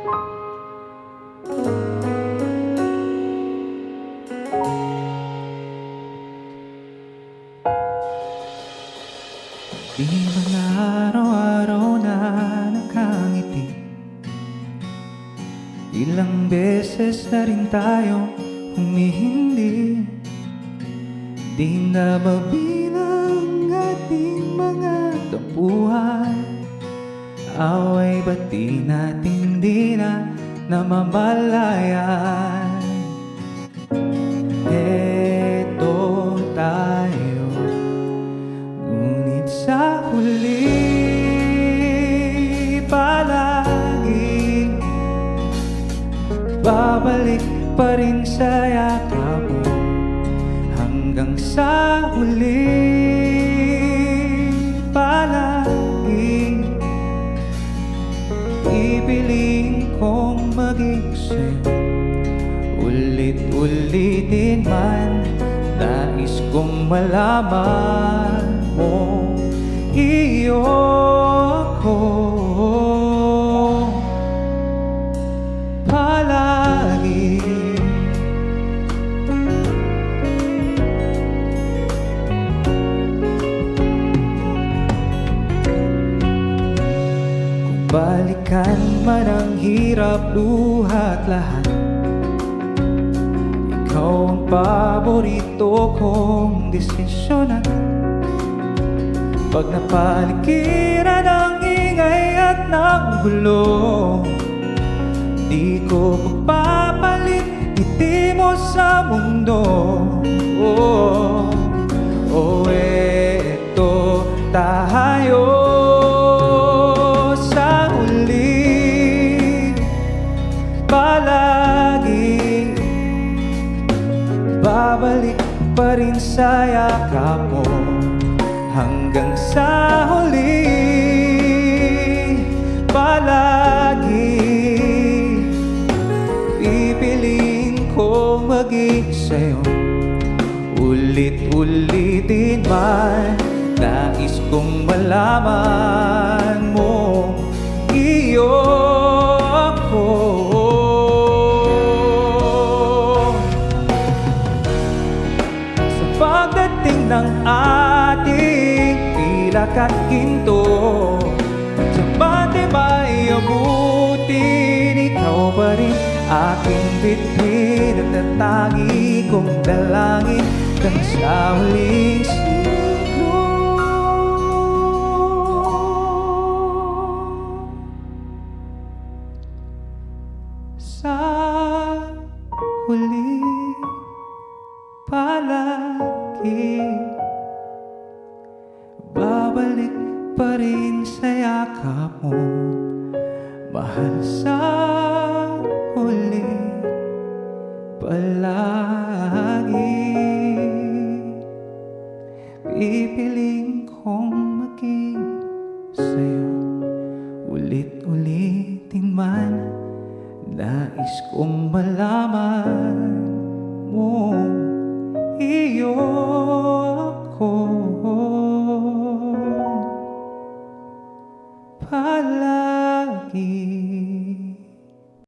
Di man araw-araw na nakangiti, ilang beses na rin tayo humihindi. Di na mabilang ating mga tampuhan, away ba't di natin di na namamalayan? Eto tayo, ngunit sa huli palagi babalik pa rin sa yakap mo. Hanggang sa huli palagi ipiling kong maging sa'yo. Ulit-ulitin man, nais kong malaman mo iyo ko palagi. Kung balikan man ang hirap, luhat lahat, ikaw ang paborito kong desisyonan. Pag napaligiran ng ingay at ng gulo, di ko magpapalit ngiti mo sa mundo. Eto tayo sa huli palagi babalik pa rin sa yakap mo. Hanggang sa huli palagi pipiliin ko maging sa'yo. Ulit-ulitin man, nais kong malaman mo iyo ako. Sa pagdating ng ating pilak at ginto, sa bate may abutin, ikaw pa rin aking bituin at natangi kong dalangin hanggang sa huling siglo. Sa huli palagi babalik pa rin sa yakap mo. Mahal sa huli palagi pipiling kong maging sa'yo. Ulit-ulitin man, nais kong malaman mo iyo